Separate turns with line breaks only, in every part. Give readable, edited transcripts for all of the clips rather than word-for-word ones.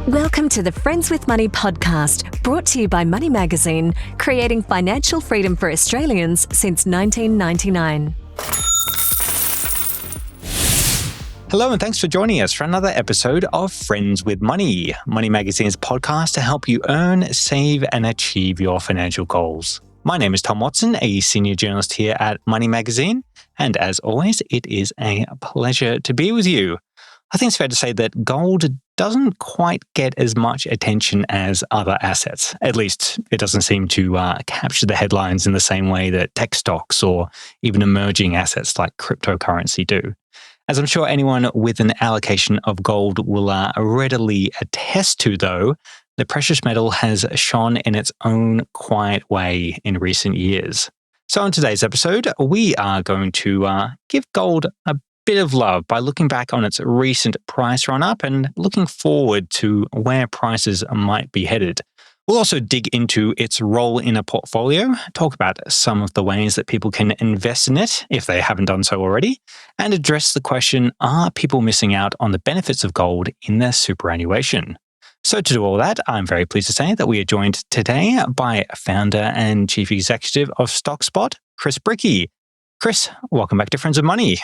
Welcome to the Friends with Money podcast, brought to you by Money Magazine, creating financial freedom for Australians since 1999.
Hello and thanks for joining us for another episode of Friends with Money, Money Magazine's podcast to help you earn, save and achieve your financial goals. My name is Tom Watson, a senior journalist here at Money Magazine, and as always, it is a pleasure to be with you. I think it's fair to say that gold doesn't quite get as much attention as other assets. At least it doesn't seem to capture the headlines in the same way that tech stocks or even emerging assets like cryptocurrency do. As I'm sure anyone with an allocation of gold will readily attest to, though, the precious metal has shone in its own quiet way in recent years. So in today's episode, we are going to give gold a bit of love by looking back on its recent price run-up and looking forward to where prices might be headed. We'll also dig into its role in a portfolio, talk about some of the ways that people can invest in it if they haven't done so already, and address the question, are people missing out on the benefits of gold in their superannuation? So to do all that, I'm very pleased to say that we are joined today by founder and chief executive of Stockspot, Chris Brycki. Chris, welcome back to Friends of Money.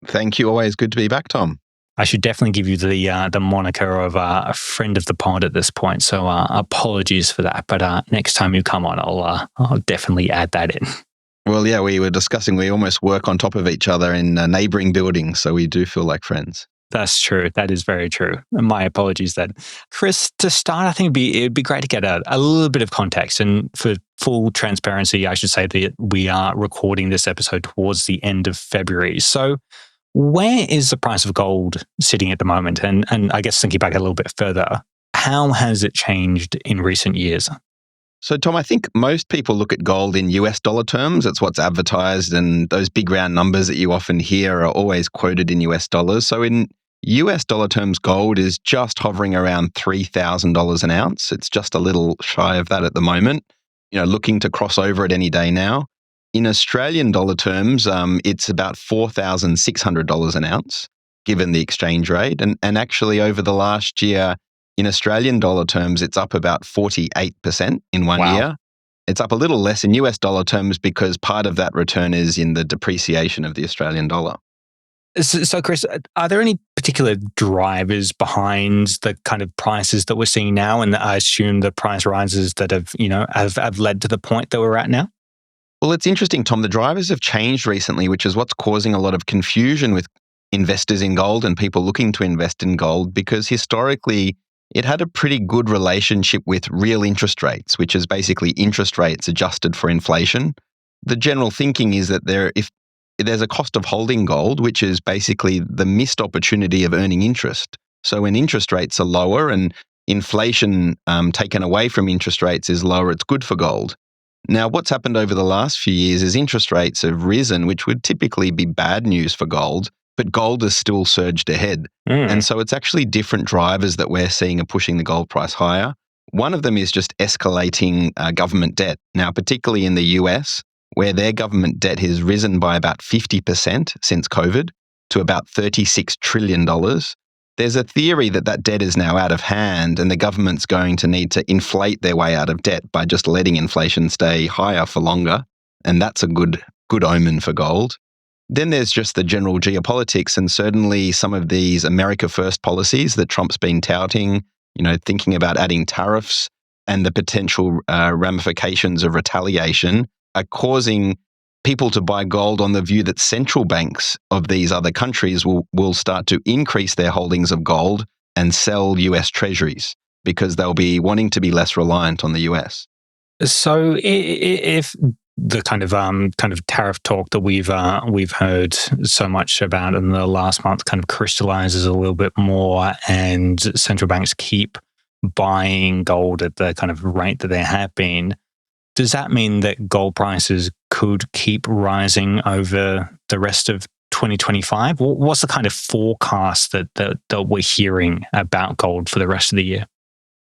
Thank you. Always good to be back, Tom.
I should definitely give you the moniker of a friend of the pod at this point. So apologies for that. But next time you come on, I'll definitely add that in.
Well, yeah, we were discussing we almost work on top of each other in neighbouring buildings, so we do feel like friends.
That's true. That is very true. My apologies then. Chris, to start, I think it'd be great to get a little bit of context. And for full transparency, I should say that we are recording this episode towards the end of February. So where is the price of gold sitting at the moment? And I guess thinking back a little bit further, how has it changed in recent years?
So, Tom, I think most people look at gold in US dollar terms. It's what's advertised, and those big round numbers that you often hear are always quoted in US dollars. So in US dollar terms, gold is just hovering around $3,000 an ounce. It's just a little shy of that at the moment, looking to cross over it any day now. In Australian dollar terms, it's about $4,600 an ounce, given the exchange rate. And actually over the last year, in Australian dollar terms, it's up about 48% in one year. It's up a little less in US dollar terms because part of that return is in the depreciation of the Australian dollar.
So, Chris, are there any particular drivers behind the kind of prices that we're seeing now? And I assume the price rises that have led to the point that we're at now?
Well, it's interesting, Tom. The drivers have changed recently, which is what's causing a lot of confusion with investors in gold and people looking to invest in gold, because historically it had a pretty good relationship with real interest rates, which is basically interest rates adjusted for inflation. The general thinking is that if there's a cost of holding gold, which is basically the missed opportunity of earning interest. So when interest rates are lower and inflation taken away from interest rates is lower, it's good for gold. Now, what's happened over the last few years is interest rates have risen, which would typically be bad news for gold, but gold has still surged ahead. And so it's actually different drivers that we're seeing are pushing the gold price higher. One of them is just escalating government debt. Now, particularly in the US, where their government debt has risen by about 50% since COVID to about $36 trillion. There's a theory that debt is now out of hand and the government's going to need to inflate their way out of debt by just letting inflation stay higher for longer. And that's a good omen for gold. Then there's just the general geopolitics and certainly some of these America First policies that Trump's been touting, thinking about adding tariffs and the potential ramifications of retaliation are causing people to buy gold on the view that central banks of these other countries will start to increase their holdings of gold and sell US treasuries because they'll be wanting to be less reliant on the US.
So if the kind of tariff talk that we've heard so much about in the last month kind of crystallizes a little bit more and central banks keep buying gold at the kind of rate that they have been, does that mean that gold prices could keep rising over the rest of 2025? What's the kind of forecast that we're hearing about gold for the rest of the year?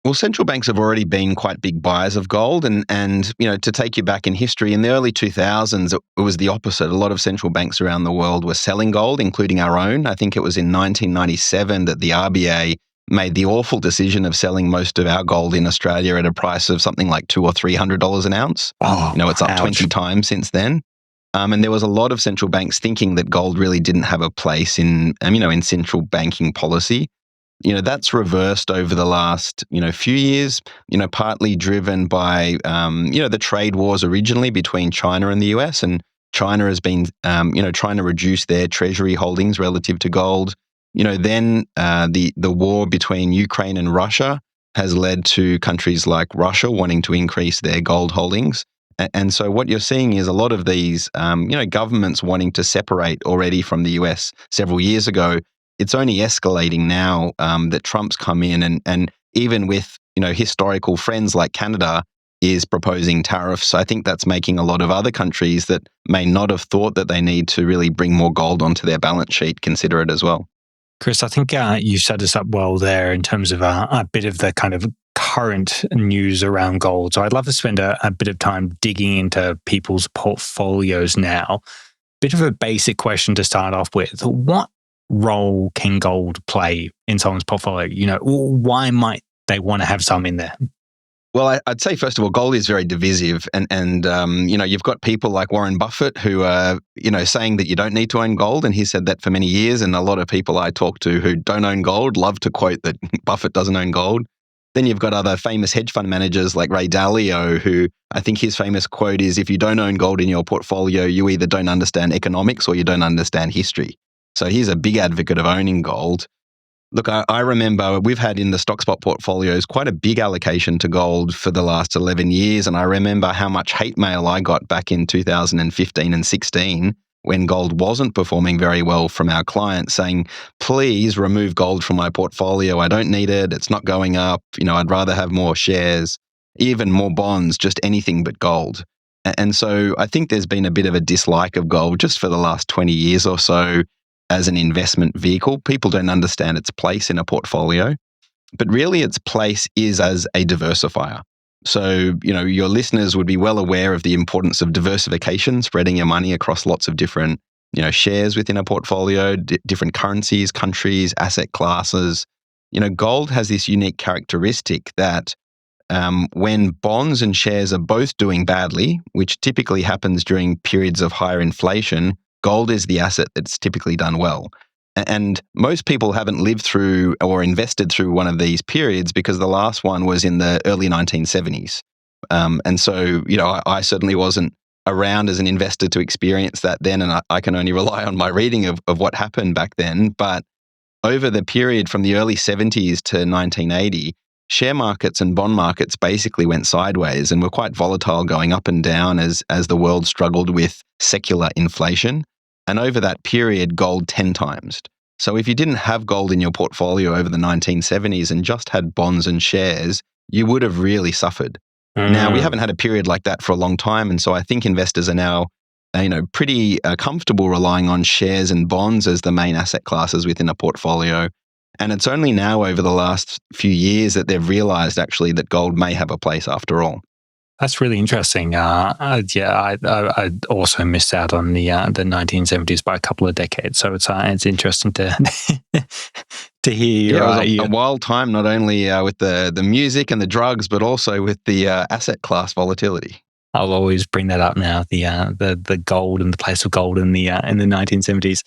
Well, central banks have already been quite big buyers of gold. And to take you back in history, in the early 2000s, it was the opposite. A lot of central banks around the world were selling gold, including our own. I think it was in 1997 that the RBA made the awful decision of selling most of our gold in Australia at a price of something like $200 or $300 an ounce.
Oh,
It's up 20 times since then. And there was a lot of central banks thinking that gold really didn't have a place in central banking policy. That's reversed over the last, few years, partly driven by, the trade wars originally between China and the US. And China has been, trying to reduce their treasury holdings relative to gold. Then the war between Ukraine and Russia has led to countries like Russia wanting to increase their gold holdings. And so what you're seeing is a lot of these, governments wanting to separate already from the US several years ago. It's only escalating now that Trump's come in and even with, historical friends like Canada is proposing tariffs. I think that's making a lot of other countries that may not have thought that they need to really bring more gold onto their balance sheet consider it as well.
Chris, I think you set us up well there in terms of a bit of the kind of current news around gold. So I'd love to spend a bit of time digging into people's portfolios now. Bit of a basic question to start off with. What role can gold play in someone's portfolio? Why might they want to have some in there?
Well, I'd say, first of all, gold is very divisive. And you've got people like Warren Buffett who are, saying that you don't need to own gold. And he said that for many years. And a lot of people I talk to who don't own gold love to quote that Buffett doesn't own gold. Then you've got other famous hedge fund managers like Ray Dalio, who I think his famous quote is, if you don't own gold in your portfolio, you either don't understand economics or you don't understand history. So he's a big advocate of owning gold. Look, I remember we've had in the Stockspot portfolios quite a big allocation to gold for the last 11 years. And I remember how much hate mail I got back in 2015 and 16 when gold wasn't performing very well from our clients saying, please remove gold from my portfolio. I don't need it. It's not going up. I'd rather have more shares, even more bonds, just anything but gold. And so I think there's been a bit of a dislike of gold just for the last 20 years or so. As an investment vehicle, people don't understand its place in a portfolio, but really its place is as a diversifier. So, your listeners would be well aware of the importance of diversification, spreading your money across lots of different, shares within a portfolio, different currencies, countries, asset classes. Gold has this unique characteristic that when bonds and shares are both doing badly, which typically happens during periods of higher inflation, gold is the asset that's typically done well. And most people haven't lived through or invested through one of these periods because the last one was in the early 1970s. And so, I certainly wasn't around as an investor to experience that then, and I can only rely on my reading of what happened back then. But over the period from the early 70s to 1980, share markets and bond markets basically went sideways and were quite volatile, going up and down as the world struggled with secular inflation. And over that period, gold 10 times. So if you didn't have gold in your portfolio over the 1970s and just had bonds and shares, you would have really suffered. Now, we haven't had a period like that for a long time. And so I think investors are now, pretty comfortable relying on shares and bonds as the main asset classes within a portfolio. And it's only now over the last few years that they've realized actually that gold may have a place after all.
That's really interesting. I also missed out on the 1970s by a couple of decades, so it's interesting to to hear.
Yeah, it was a wild time, not only with the music and the drugs, but also with the asset class volatility.
I'll always bring that up now. The gold and the place of gold in the 1970s.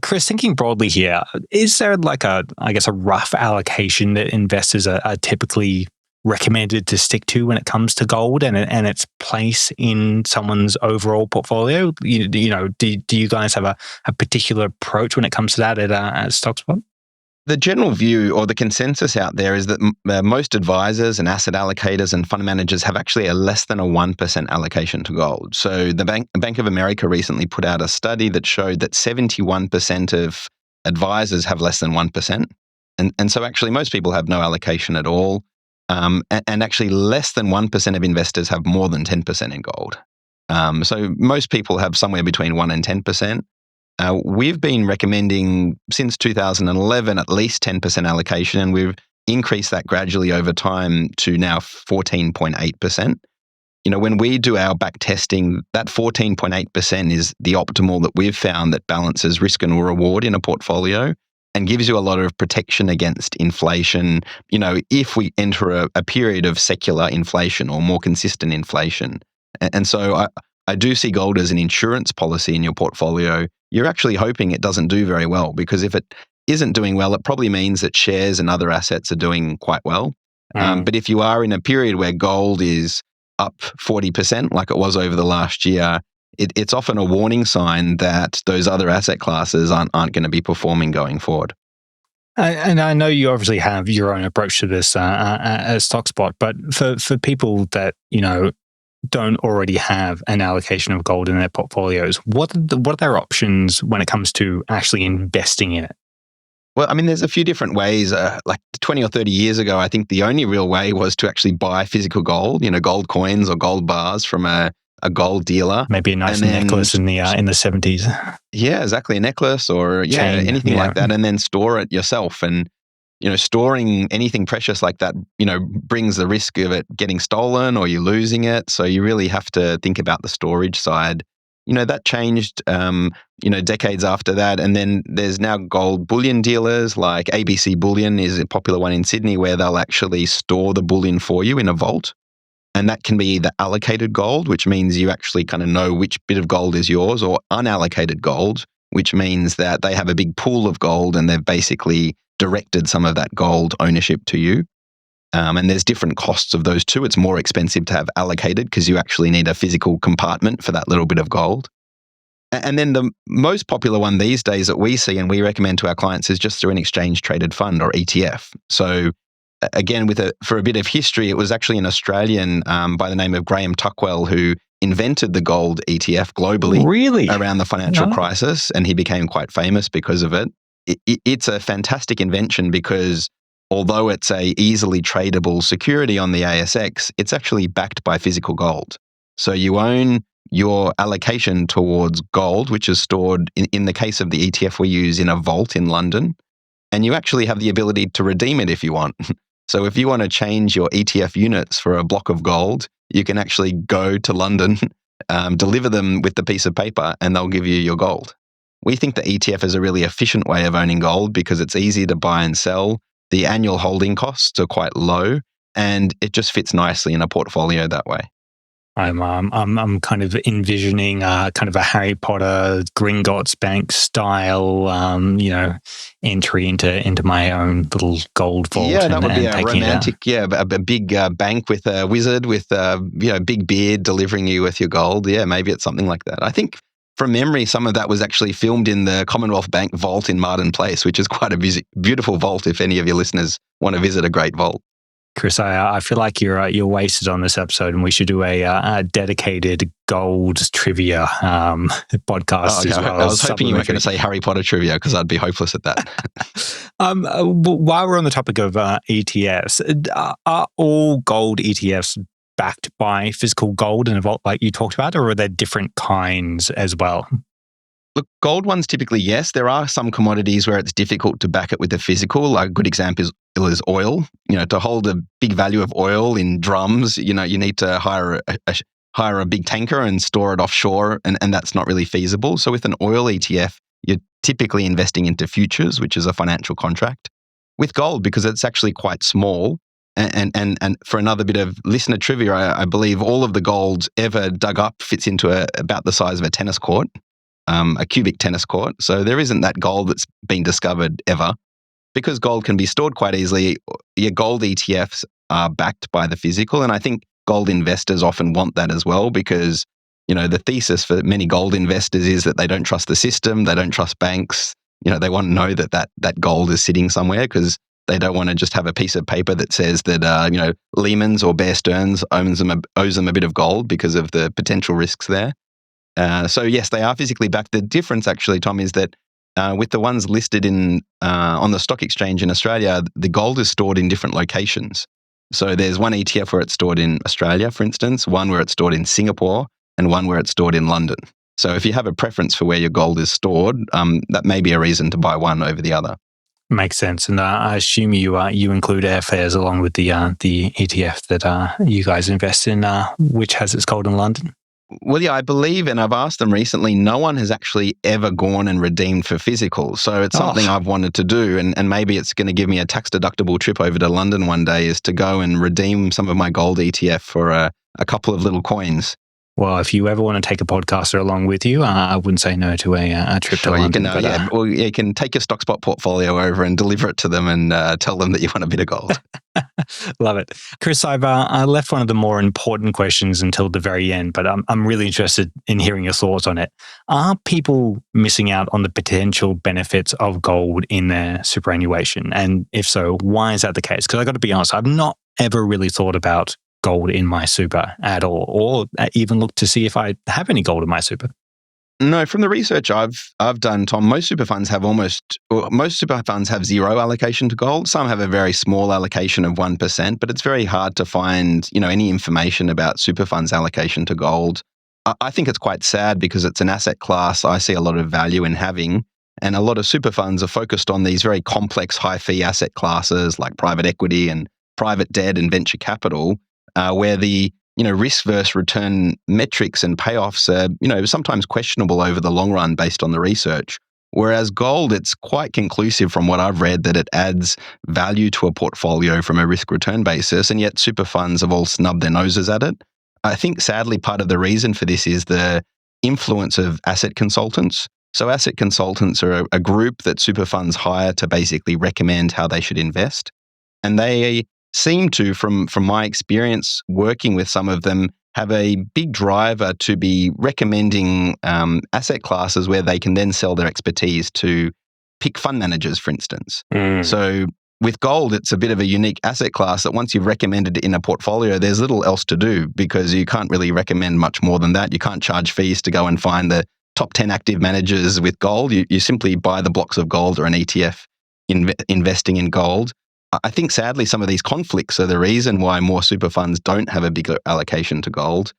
Chris, thinking broadly here, is there a rough allocation that investors are typically recommended to stick to when it comes to gold and its place in someone's overall portfolio? Do you guys have a particular approach when it comes to that at Stockspot?
The general view or the consensus out there is that most advisors and asset allocators and fund managers have actually a less than a 1% allocation to gold. So the Bank of America recently put out a study that showed that 71% of advisors have less than 1%. And so actually most people have no allocation at all. And actually less than 1% of investors have more than 10% in gold. So most people have somewhere between 1 and 10%. We've been recommending since 2011 at least 10% allocation, and we've increased that gradually over time to now 14.8%. When we do our back testing, that 14.8% is the optimal that we've found that balances risk and reward in a portfolio. and gives you a lot of protection against inflation, if we enter a period of secular inflation or more consistent inflation. And so I do see gold as an insurance policy in your portfolio. You're actually hoping it doesn't do very well, because if it isn't doing well, it probably means that shares and other assets are doing quite well. But if you are in a period where gold is up 40%, like it was over the last year, it's often a warning sign that those other asset classes aren't going to be performing going forward.
And I know you obviously have your own approach to this as Stockspot, but for people that, don't already have an allocation of gold in their portfolios, what are their options when it comes to actually investing in it?
Well, I mean, there's a few different ways. Like 20 or 30 years ago, I think the only real way was to actually buy physical gold, gold coins or gold bars from a gold dealer.
Maybe a nice necklace in the 70s.
Yeah, exactly. A necklace or chain, anything like that, and then store it yourself. And storing anything precious like that, brings the risk of it getting stolen or you losing it. So you really have to think about the storage side. That changed, decades after that. And then there's now gold bullion dealers, like ABC Bullion is a popular one in Sydney, where they'll actually store the bullion for you in a vault. And that can be either allocated gold, which means you actually kind of know which bit of gold is yours, or unallocated gold, which means that they have a big pool of gold and they've basically directed some of that gold ownership to you. And there's different costs of those two. It's more expensive to have allocated because you actually need a physical compartment for that little bit of gold. And then the most popular one these days that we see and we recommend to our clients is just through an exchange traded fund or ETF. So again, for a bit of history, it was actually an Australian by the name of Graham Tuckwell who invented the gold ETF globally around the financial crisis, and he became quite famous because of it. It's a fantastic invention because although it's a easily tradable security on the ASX, it's actually backed by physical gold. So you own your allocation towards gold, which is stored, in the case of the ETF we use, in a vault in London, and you actually have the ability to redeem it if you want. So if you want to change your ETF units for a block of gold, you can actually go to London, deliver them with the piece of paper, and they'll give you your gold. We think the ETF is a really efficient way of owning gold because it's easy to buy and sell. The annual holding costs are quite low, and it just fits nicely in a portfolio that way.
I'm kind of envisioning kind of a Harry Potter Gringotts Bank style, entry into my own little gold vault.
Yeah, that would be a romantic, a big bank with a wizard with big beard delivering you with your gold. Yeah, maybe it's something like that. I think from memory, some of that was actually filmed in the Commonwealth Bank vault in Martin Place, which is quite a beautiful vault if any of your listeners want to visit a great vault.
Chris, I feel like you're wasted on this episode, and we should do a dedicated gold trivia podcast as well.
I was hoping you weren't going to say Harry Potter trivia because I'd be hopeless at that.
While we're on the topic of ETFs, are all gold ETFs backed by physical gold in a vault like you talked about, or are there different kinds as well?
Look, gold ones typically, yes. There are some commodities where it's difficult to back it with a physical. Like a good example is oil. To hold a big value of oil in drums, you need to hire a big tanker and store it offshore, and that's not really feasible. So with an oil ETF, you're typically investing into futures, which is a financial contract. With gold, because it's actually quite small, and for another bit of listener trivia, I believe all of the gold ever dug up fits into about the size of a tennis court. A cubic tennis court. So there isn't that gold that's been discovered ever. Because gold can be stored quite easily, your gold ETFs are backed by the physical. And I think gold investors often want that as well because, the thesis for many gold investors is that they don't trust the system, they don't trust banks. They want to know that gold is sitting somewhere because they don't want to just have a piece of paper that says that, Lehman's or Bear Stearns owes them a bit of gold because of the potential risks there. So yes, they are physically backed. The difference actually, Tom, is that with the ones listed on the stock exchange in Australia, the gold is stored in different locations. So there's one ETF where it's stored in Australia, for instance, one where it's stored in Singapore, and one where it's stored in London. So if you have a preference for where your gold is stored, that may be a reason to buy one over the other.
Makes sense. And I assume you include airfares along with the ETF that you guys invest in, which has its gold in London?
Well, yeah, I believe, and I've asked them recently, no one has actually ever gone and redeemed for physical. So it's something I've wanted to do, and maybe it's going to give me a tax-deductible trip over to London one day, is to go and redeem some of my gold ETF for a couple of little coins.
Well, if you ever want to take a podcaster along with you, I wouldn't say no to a trip to London.
You can take your Stockspot portfolio over and deliver it to them and tell them that you want a bit of gold.
Love it. Chris, I've left one of the more important questions until the very end, but I'm really interested in hearing your thoughts on it. Are people missing out on the potential benefits of gold in their superannuation? And if so, why is that the case? Because I've got to be honest, I've not ever really thought about gold in my super at all, or even looked to see if I have any gold in my super.
No, from the research I've done, Tom, most super funds have zero allocation to gold. Some have a very small allocation of 1%, but it's very hard to find, any information about super funds allocation to gold. I think it's quite sad because it's an asset class I see a lot of value in having, and a lot of super funds are focused on these very complex high fee asset classes like private equity and private debt and venture capital, where the risk versus return metrics and payoffs are, sometimes questionable over the long run based on the research. Whereas gold, it's quite conclusive from what I've read that it adds value to a portfolio from a risk return basis, and yet super funds have all snubbed their noses at it. I think sadly part of the reason for this is the influence of asset consultants. So asset consultants are a group that super funds hire to basically recommend how they should invest. And they seem to, from my experience working with some of them, have a big driver to be recommending asset classes where they can then sell their expertise to pick fund managers, for instance. So with gold, it's a bit of a unique asset class that once you've recommended it in a portfolio, there's little else to do because you can't really recommend much more than that. You can't charge fees to go and find the top 10 active managers with gold. You simply buy the blocks of gold or an ETF investing in gold. I think sadly some of these conflicts are the reason why more super funds don't have a bigger allocation to gold.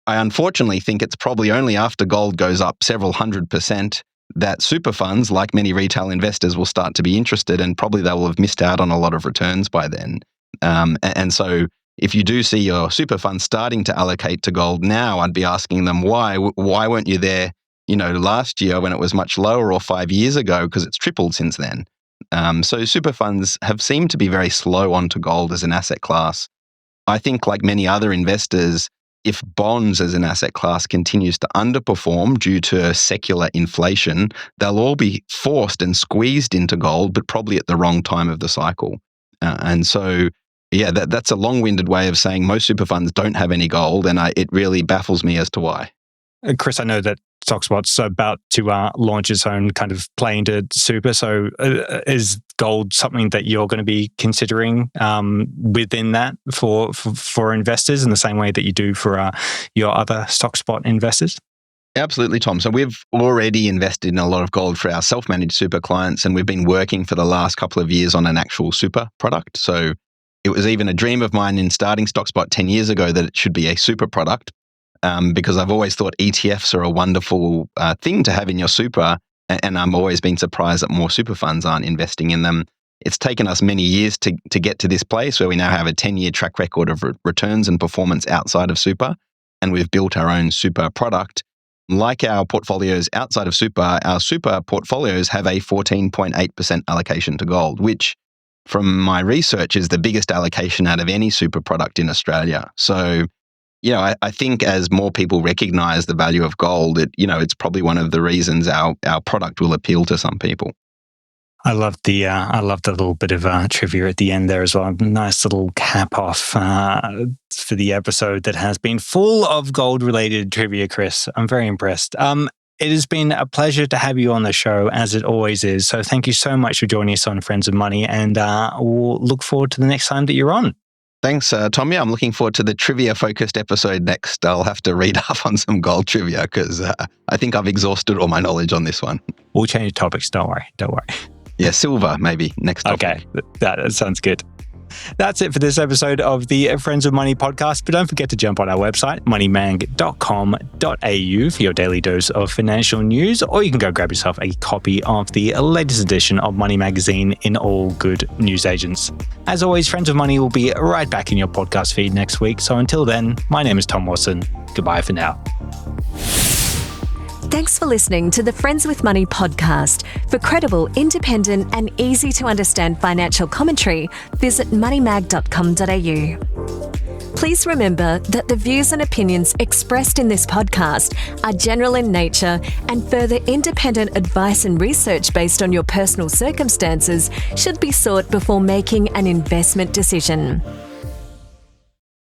I unfortunately think it's probably only after gold goes up several 100% that super funds, like many retail investors, will start to be interested, and probably they will have missed out on a lot of returns by then. And so if you do see your super fund starting to allocate to gold now, I'd be asking them why weren't you there, last year when it was much lower, or 5 years ago, because it's tripled since then. So super funds have seemed to be very slow onto gold as an asset class. I think like many other investors, if bonds as an asset class continues to underperform due to secular inflation, they'll all be forced and squeezed into gold, but probably at the wrong time of the cycle. And so, that's a long-winded way of saying most super funds don't have any gold, and it really baffles me as to why.
Chris, I know that Stockspot's about to launch its own kind of play into super. So is gold something that you're going to be considering within that for investors in the same way that you do for your other Stockspot investors?
Absolutely, Tom. So we've already invested in a lot of gold for our self-managed super clients, and we've been working for the last couple of years on an actual super product. So it was even a dream of mine in starting Stockspot 10 years ago that it should be a super product. Because I've always thought ETFs are a wonderful thing to have in your super, and I've always been surprised that more super funds aren't investing in them. It's taken us many years to get to this place where we now have a 10-year track record of returns and performance outside of super, and we've built our own super product. Like our portfolios outside of super, our super portfolios have a 14.8% allocation to gold, which from my research is the biggest allocation out of any super product in Australia. So I think as more people recognize the value of gold, it's probably one of the reasons our product will appeal to some people.
I love the little bit of trivia at the end there as well. Nice little cap off for the episode that has been full of gold-related trivia, Chris. I'm very impressed. It has been a pleasure to have you on the show, as it always is. So thank you so much for joining us on Friends of Money, and we'll look forward to the next time that you're on.
Thanks, Tommy. I'm looking forward to the trivia-focused episode next. I'll have to read up on some gold trivia because I think I've exhausted all my knowledge on this one.
We'll change topics. Don't worry.
Yeah, silver maybe next topic.
Okay, that sounds good. That's it for this episode of the Friends with Money podcast. But don't forget to jump on our website, moneymag.com.au, for your daily dose of financial news, or you can go grab yourself a copy of the latest edition of Money Magazine in all good newsagents. As always, Friends with Money will be right back in your podcast feed next week. So until then, my name is Tom Watson. Goodbye for now.
Thanks for listening to the Friends with Money podcast. For credible, independent and easy to understand financial commentary, visit moneymag.com.au. Please remember that the views and opinions expressed in this podcast are general in nature, and further independent advice and research based on your personal circumstances should be sought before making an investment decision.